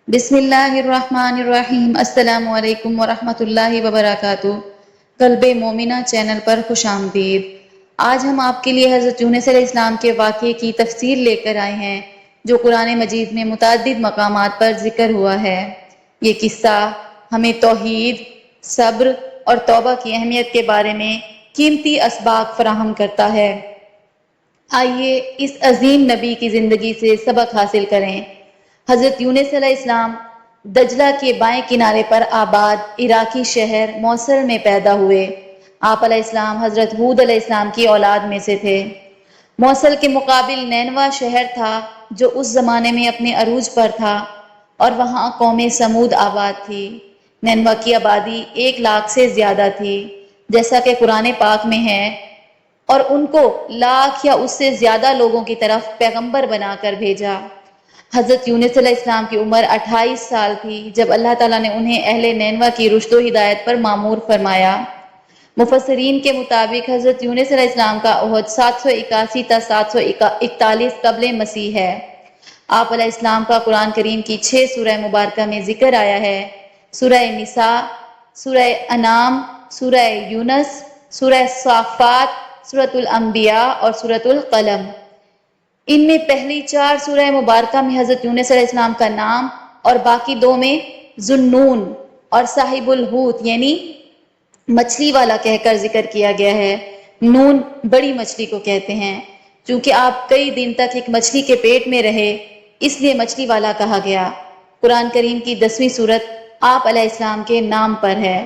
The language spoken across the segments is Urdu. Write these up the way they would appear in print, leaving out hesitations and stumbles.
بسم اللہ الرحمن الرحیم۔ السلام علیکم ورحمۃ اللہ وبرکاتہ۔ قلب مومنہ چینل پر خوش آمدید۔ آج ہم آپ کے لیے حضرت یونس علیہ السلام کے واقعے کی تفسیر لے کر آئے ہیں جو قرآن مجید میں متعدد مقامات پر ذکر ہوا ہے۔ یہ قصہ ہمیں توحید، صبر اور توبہ کی اہمیت کے بارے میں قیمتی اسباق فراہم کرتا ہے۔ آئیے اس عظیم نبی کی زندگی سے سبق حاصل کریں۔ حضرت یونس علیہ السلام دجلہ کے بائیں کنارے پر آباد عراقی شہر موصل میں پیدا ہوئے۔ آپ علیہ السلام حضرت ہود علیہ السلام کی اولاد میں سے تھے۔ موصل کے مقابل نینوا شہر تھا جو اس زمانے میں اپنے عروج پر تھا اور وہاں قوم سمود آباد تھی۔ نینوا کی آبادی 1 لاکھ سے زیادہ تھی جیسا کہ قرآن پاک میں ہے، اور ان کو لاکھ یا اس سے زیادہ لوگوں کی طرف پیغمبر بنا کر بھیجا۔ حضرت یونس علیہ السلام کی عمر 28 سال تھی جب اللہ تعالیٰ نے انہیں اہل نینوا کی رشد و ہدایت پر مامور فرمایا۔ مفسرین کے مطابق حضرت یونس علیہ السلام کا عہد 781 تا 741 قبل مسیح ہے۔ آپ علیہ السلام کا قرآن کریم کی 6 سورہ مبارکہ میں ذکر آیا ہے: سورہ نساء، سورہ انعام، سورہ یونس، سورہ صافات، سورۃ الانبیاء اور سورۃ القلم۔ ان میں پہلی 4 سورہ مبارکہ میں حضرت یونس علیہ السلام کا نام اور باقی 2 میں ذُنُّون اور صاحب الحوت یعنی مچھلی والا کہہ کر ذکر کیا گیا ہے۔ نون بڑی مچھلی کو کہتے ہیں۔ چونکہ آپ کئی دن تک ایک مچھلی کے پیٹ میں رہے اس لیے مچھلی والا کہا گیا۔ قرآن کریم کی 10ویں سورت آپ علیہ السلام کے نام پر ہے۔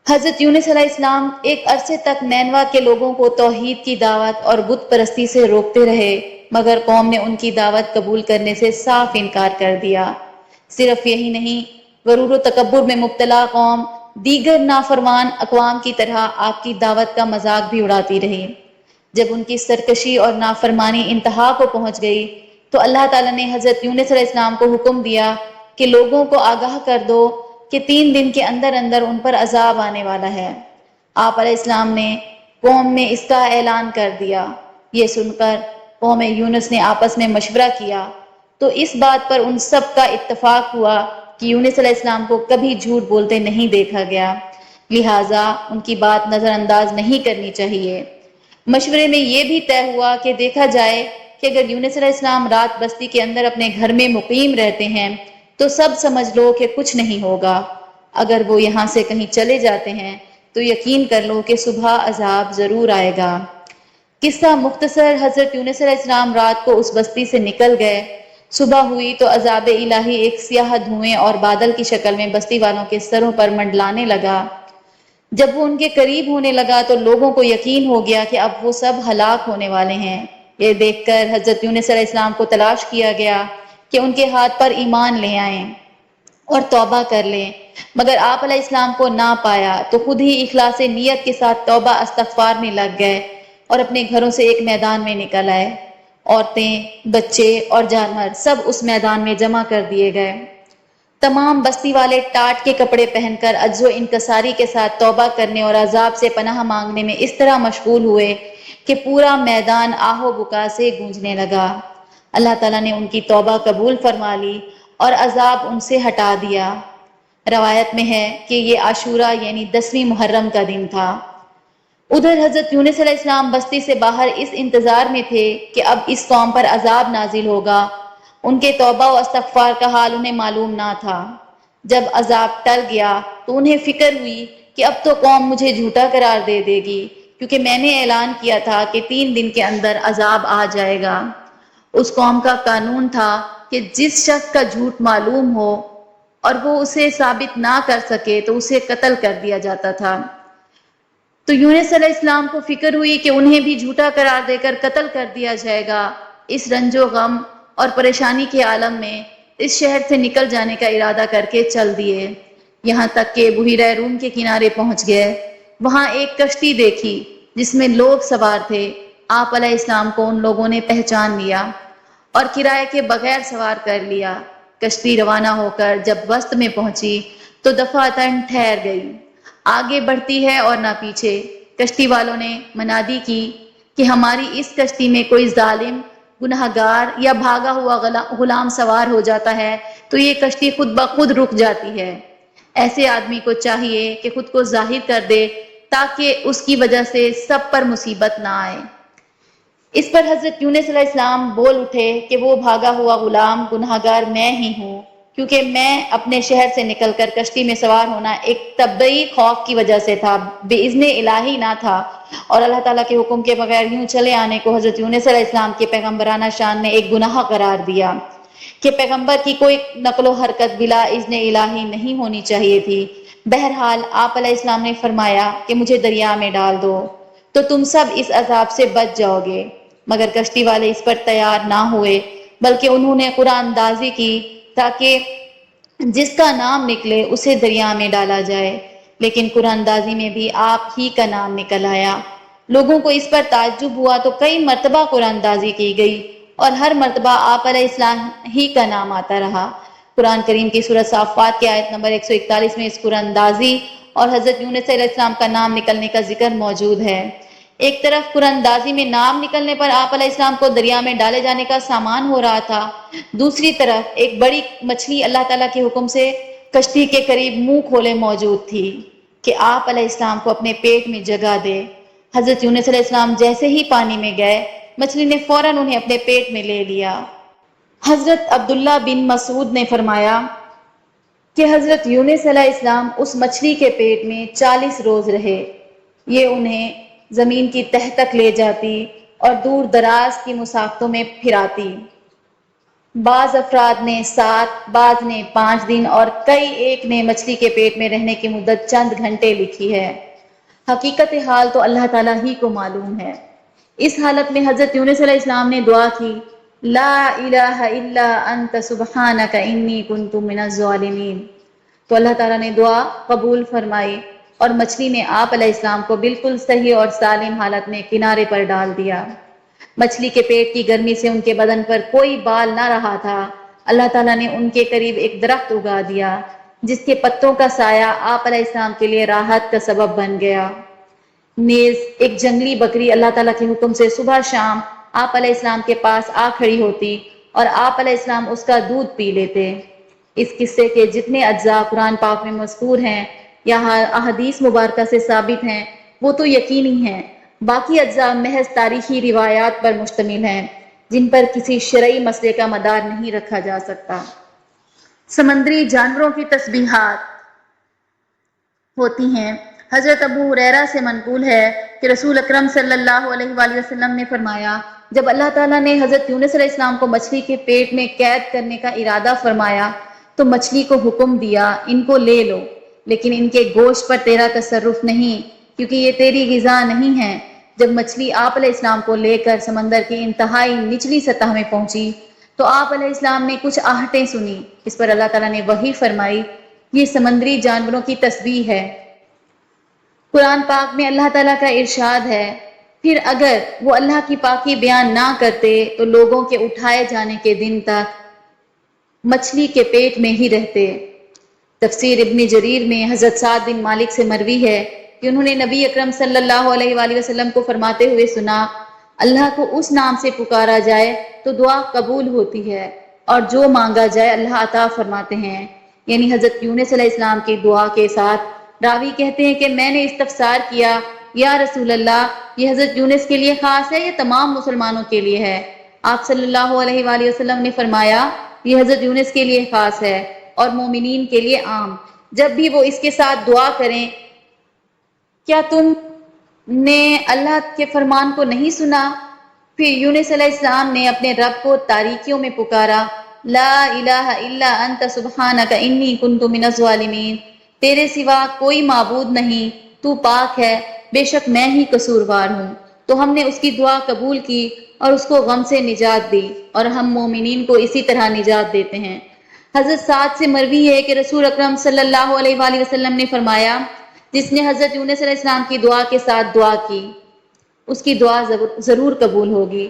حضرت یونس علیہ السلام ایک عرصے تک نینوا کے لوگوں کو توحید کی دعوت اور بت پرستی سے روکتے رہے، مگر قوم نے ان کی دعوت قبول کرنے سے صاف انکار کر دیا۔ صرف یہی نہیں، غرور و تکبر میں مبتلا قوم دیگر نافرمان اقوام کی طرح آپ کی دعوت کا مذاق بھی اڑاتی رہی۔ جب ان کی سرکشی اور نافرمانی انتہا کو پہنچ گئی تو اللہ تعالیٰ نے حضرت یونس علیہ السلام کو حکم دیا کہ لوگوں کو آگاہ کر دو کہ 3 دن کے اندر اندر ان پر عذاب آنے والا ہے۔ آپ علیہ السلام نے قوم میں اس کا اعلان کر دیا۔ یہ سن کر قوم یونس نے آپس میں مشورہ کیا تو اس بات پر ان سب کا اتفاق ہوا کہ یونس علیہ السلام کو کبھی جھوٹ بولتے نہیں دیکھا گیا، لہٰذا ان کی بات نظر انداز نہیں کرنی چاہیے۔ مشورے میں یہ بھی طے ہوا کہ دیکھا جائے کہ اگر یونس علیہ السلام رات بستی کے اندر اپنے گھر میں مقیم رہتے ہیں تو سب سمجھ لو کہ کچھ نہیں ہوگا، اگر وہ یہاں سے کہیں چلے جاتے ہیں تو یقین کر لو کہ صبح عذاب ضرور آئے گا۔ قصہ مختصر، حضرت یونس علیہ السلام رات کو اس بستی سے نکل گئے۔ صبح ہوئی تو عذاب الہی ایک سیاہ دھوئیں اور بادل کی شکل میں بستی والوں کے سروں پر منڈلانے لگا۔ جب وہ ان کے قریب ہونے لگا تو لوگوں کو یقین ہو گیا کہ اب وہ سب ہلاک ہونے والے ہیں۔ یہ دیکھ کر حضرت یونس علیہ السلام کو تلاش کیا گیا کہ ان کے ہاتھ پر ایمان لے آئیں اور توبہ کر لیں، مگر آپ علیہ السلام کو نہ پایا تو خود ہی اخلاص نیت کے ساتھ توبہ استغفار میں لگ گئے اور اپنے گھروں سے ایک میدان میں نکل آئے۔ عورتیں، بچے اور جانور سب اس میدان میں جمع کر دیے گئے۔ تمام بستی والے ٹاٹ کے کپڑے پہن کر عجز و انکساری کے ساتھ توبہ کرنے اور عذاب سے پناہ مانگنے میں اس طرح مشغول ہوئے کہ پورا میدان آہ و بکا سے گونجنے لگا۔ اللہ تعالیٰ نے ان کی توبہ قبول فرما لی اور عذاب ان سے ہٹا دیا۔ روایت میں ہے کہ یہ عاشورہ یعنی 10ویں محرم کا دن تھا۔ ادھر حضرت یونس علیہ السلام بستی سے باہر اس انتظار میں تھے کہ اب اس قوم پر عذاب نازل ہوگا۔ ان کے توبہ و استغفار کا حال انہیں معلوم نہ تھا۔ جب عذاب ٹل گیا تو انہیں فکر ہوئی کہ اب تو قوم مجھے جھوٹا قرار دے دے گی، کیونکہ میں نے اعلان کیا تھا کہ 3 دن کے اندر عذاب آ جائے گا۔ اس قوم کا قانون تھا کہ جس شخص کا جھوٹ معلوم ہو اور وہ اسے ثابت نہ کر سکے تو اسے قتل کر دیا جاتا تھا۔ تو یونس علیہ السلام کو فکر ہوئی کہ انہیں بھی جھوٹا قرار دے کر قتل کر دیا جائے گا۔ اس رنج و غم اور پریشانی کے عالم میں اس شہر سے نکل جانے کا ارادہ کر کے چل دیے، یہاں تک کہ بحیرہ روم کے کنارے پہنچ گئے۔ وہاں ایک کشتی دیکھی جس میں لوگ سوار تھے۔ آپ علیہ السلام کو ان لوگوں نے پہچان لیا اور کرائے کے بغیر سوار کر لیا۔ کشتی روانہ ہو کر جب وسط میں پہنچی تو دفعتاً ٹھہر گئی، آگے بڑھتی ہے اور نہ پیچھے۔ کشتی والوں نے منادی کی کہ ہماری اس کشتی میں کوئی ظالم، گنہگار یا بھاگا ہوا غلام سوار ہو جاتا ہے تو یہ کشتی خود بخود رک جاتی ہے۔ ایسے آدمی کو چاہیے کہ خود کو ظاہر کر دے تاکہ اس کی وجہ سے سب پر مصیبت نہ آئے۔ اس پر حضرت یونس علیہ السلام بول اٹھے کہ وہ بھاگا ہوا غلام گنہگار میں ہی ہوں، کیونکہ میں اپنے شہر سے نکل کر کشتی میں سوار ہونا ایک طبعی خوف کی وجہ سے تھا، بإذن الہی نہ تھا، اور اللہ تعالیٰ کے حکم کے بغیر یوں چلے آنے کو حضرت یونس علیہ السلام کے پیغمبرانہ شان نے ایک گناہ قرار دیا کہ پیغمبر کی کوئی نقل و حرکت بلا اذن الہی نہیں ہونی چاہیے تھی۔ بہرحال آپ علیہ السلام نے فرمایا کہ مجھے دریا میں ڈال دو تو تم سب اس عذاب سے بچ جاؤ گے، مگر کشتی والے اس پر تیار نہ ہوئے، بلکہ انہوں نے قرآن اندازی کی تاکہ جس کا نام نکلے اسے دریا میں ڈالا جائے، لیکن قرآن اندازی میں بھی آپ ہی کا نام نکل آیا۔ لوگوں کو اس پر تعجب ہوا تو کئی مرتبہ قرآن اندازی کی گئی اور ہر مرتبہ آپ علیہ السلام ہی کا نام آتا رہا۔ قرآن کریم کی سورۃ صافات کی آیت نمبر 141 میں اس قرآن اندازی اور حضرت یونس علیہ السلام کا نام نکلنے کا ذکر موجود ہے۔ ایک طرف قرآن اندازی میں نام نکلنے پر آپ علیہ السلام کو دریا میں ڈالے جانے کا سامان ہو رہا تھا، دوسری طرف ایک بڑی مچھلی اللہ تعالیٰ کے حکم سے کشتی کے قریب منہ کھولے موجود تھی کہ آپ علیہ السلام کو اپنے پیٹ میں جگہ دے۔ حضرت یونس علیہ السلام جیسے ہی پانی میں گئے، مچھلی نے فوراً انہیں اپنے پیٹ میں لے لیا۔ حضرت عبداللہ بن مسعود نے فرمایا کہ حضرت یونس علیہ السلام اس مچھلی کے پیٹ میں 40 روز رہے، یہ انہیں زمین کی تہ تک لے جاتی اور دور دراز کی مسافتوں میں پھراتی۔ بعض افراد نے 7، بعض نے 5 دن اور کئی ایک نے مچھلی کے پیٹ میں رہنے کی مدت چند گھنٹے لکھی ہے۔ حقیقت حال تو اللہ تعالیٰ ہی کو معلوم ہے۔ اس حالت میں حضرت یونس علیہ السلام نے دعا کی، لا الہ الا انت سبحانک انی کنت من الظالمین، تو اللہ تعالیٰ نے دعا قبول فرمائی اور مچھلی نے آپ علیہ السلام کو بالکل صحیح اور سالم حالت میں کنارے پر ڈال دیا۔ مچھلی کے پیٹ کی گرمی سے ان کے بدن پر کوئی بال نہ رہا تھا۔ اللہ تعالیٰ نے ان کے قریب ایک درخت اگا دیا جس کے پتوں کا سایہ آپ علیہ السلام کے لیے راحت کا سبب بن گیا۔ نیز ایک جنگلی بکری اللہ تعالیٰ کے حکم سے صبح شام آپ علیہ السلام کے پاس آ کھڑی ہوتی اور آپ علیہ السلام اس کا دودھ پی لیتے۔ اس قصے کے جتنے اجزاء قرآن پاک میں مذکور ہیں یا احادیث مبارکہ سے ثابت ہیں وہ تو یقینی ہیں، باقی اجزاء محض تاریخی روایات پر مشتمل ہیں جن پر کسی شرعی مسئلے کا مدار نہیں رکھا جا سکتا۔ سمندری جانوروں کی تسبیحات ہوتی ہیں۔ حضرت ابو ہریرہ سے منقول ہے کہ رسول اکرم صلی اللہ علیہ وآلہ وسلم نے فرمایا، جب اللہ تعالیٰ نے حضرت یونس علیہ السلام کو مچھلی کے پیٹ میں قید کرنے کا ارادہ فرمایا تو مچھلی کو حکم دیا، ان کو لے لو، لیکن ان کے گوشت پر تیرا تصرف نہیں، کیونکہ یہ تیری غذا نہیں ہے۔ جب مچھلی آپ علیہ السلام کو لے کر سمندر کی انتہائی نچلی سطح میں پہنچی تو آپ علیہ السلام نے کچھ آہٹیں سنی۔ اس پر اللہ تعالیٰ نے وحی فرمائی، یہ سمندری جانوروں کی تسبیح ہے۔ قرآن پاک میں اللہ تعالیٰ کا ارشاد ہے، پھر اگر وہ اللہ کی پاکی بیان نہ کرتے تو لوگوں کے اٹھائے جانے کے دن تک مچھلی کے پیٹ میں ہی رہتے۔ تفسیر ابن جریر میں حضرت سعد بن مالک سے مروی ہے کہ انہوں نے نبی اکرم صلی اللہ علیہ وآلہ وسلم کو فرماتے ہوئے سنا، اللہ کو اس نام سے پکارا جائے تو دعا قبول ہوتی ہے اور جو مانگا جائے اللہ عطا فرماتے ہیں، یعنی حضرت یونس علیہ السلام کی دعا کے ساتھ۔ راوی کہتے ہیں کہ میں نے استفسار کیا، یا رسول اللہ، یہ حضرت یونس کے لیے خاص ہے یا تمام مسلمانوں کے لیے ہے؟ آپ صلی اللہ علیہ وآلہ وسلم نے فرمایا، یہ حضرت یونس کے لیے خاص ہے اور مومنین کے لیے عام، جب بھی وہ اس کے ساتھ دعا کریں۔ کیا تم نے اللہ کے فرمان کو نہیں سنا؟ پھر یونس علیہ السلام نے اپنے رب کو تاریکیوں میں پکارا، لا الہ الا انت سبحانک انی کنت من الظالمین، تیرے سوا کوئی معبود نہیں، تو پاک ہے، بے شک میں ہی قصوروار ہوں۔ تو ہم نے اس کی دعا قبول کی اور اس کو غم سے نجات دی، اور ہم مومنین کو اسی طرح نجات دیتے ہیں۔ حضرت سعد سے مروی ہے کہ رسول اکرم صلی اللہ علیہ وآلہ وسلم نے فرمایا، جس نے حضرت یونس علیہ السلام کی دعا کے ساتھ دعا کی اس کی دعا ضرور قبول ہوگی۔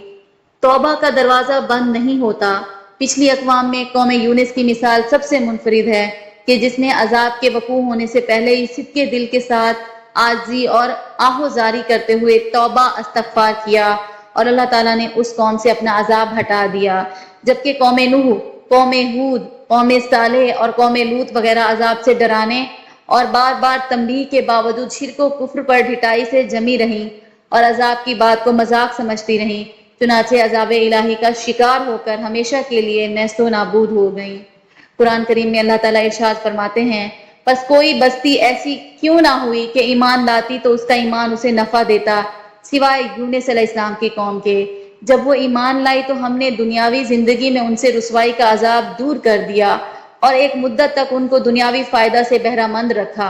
توبہ کا دروازہ بند نہیں ہوتا۔ پچھلی اقوام میں قوم یونس کی مثال سب سے منفرد ہے کہ جس نے عذاب کے وقوع ہونے سے پہلے ہی صدقے دل کے ساتھ عاجزی اور آہوزاری کرتے ہوئے توبہ استغفار کیا اور اللہ تعالیٰ نے اس قوم سے اپنا عذاب ہٹا دیا، جبکہ قوم نوح، قوم ہود قوم صالح اور قوم لوط وغیرہ عذاب سے ڈرانے اور بار بار تنبیہ کے باوجود شرک و کفر پر ڈھٹائی سے جمی رہیں اور عذاب کی بات کو مذاق سمجھتی رہیں، چنانچہ عذاب الہی کا شکار ہو کر ہمیشہ کے لیے نیست و نابود ہو گئیں۔ قرآن کریم میں اللہ تعالیٰ ارشاد فرماتے ہیں، پس کوئی بستی ایسی کیوں نہ ہوئی کہ ایمان لاتی تو اس کا ایمان اسے نفع دیتا، سوائے یونس علیہ السلام کی قوم کے۔ جب وہ ایمان لائی تو ہم نے دنیاوی زندگی میں ان سے رسوائی کا عذاب دور کر دیا اور ایک مدت تک ان کو دنیاوی فائدہ سے بہرہ مند رکھا۔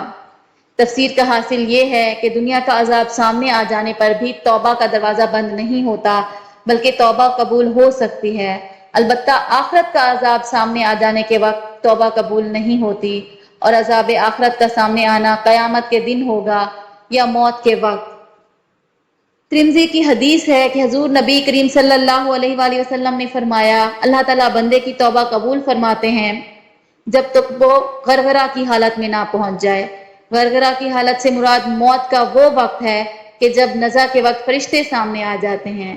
تفسیر کا حاصل یہ ہے کہ دنیا کا عذاب سامنے آ جانے پر بھی توبہ کا دروازہ بند نہیں ہوتا، بلکہ توبہ قبول ہو سکتی ہے۔ البتہ آخرت کا عذاب سامنے آ جانے کے وقت توبہ قبول نہیں ہوتی، اور عذاب آخرت کا سامنے آنا قیامت کے دن ہوگا یا موت کے وقت۔ ترمذی کی حدیث ہے کہ حضور نبی کریم صلی اللہ علیہ وآلہ وسلم نے فرمایا، اللہ تعالیٰ بندے کی توبہ قبول فرماتے ہیں جب تک وہ غرغرہ کی حالت میں نہ پہنچ جائے۔ غرغرہ کی حالت سے مراد موت کا وہ وقت ہے کہ جب نزع کے وقت فرشتے سامنے آ جاتے ہیں۔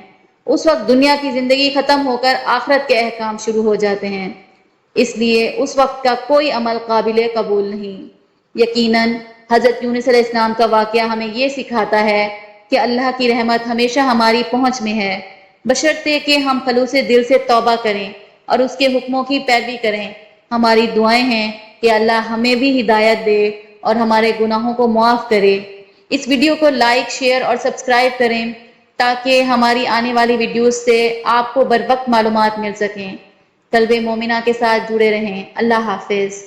اس وقت دنیا کی زندگی ختم ہو کر آخرت کے احکام شروع ہو جاتے ہیں، اس لیے اس وقت کا کوئی عمل قابل قبول نہیں۔ یقیناً حضرت یونس علیہ السلام کا واقعہ ہمیں یہ سکھاتا ہے کہ اللہ کی رحمت ہمیشہ ہماری پہنچ میں ہے، بشرطے کہ ہم خلوص دل سے توبہ کریں اور اس کے حکموں کی پیروی کریں۔ ہماری دعائیں ہیں کہ اللہ ہمیں بھی ہدایت دے اور ہمارے گناہوں کو معاف کرے۔ اس ویڈیو کو لائک، شیئر اور سبسکرائب کریں تاکہ ہماری آنے والی ویڈیوز سے آپ کو بر وقت معلومات مل سکیں۔ قلب مومنہ کے ساتھ جڑے رہیں۔ اللہ حافظ۔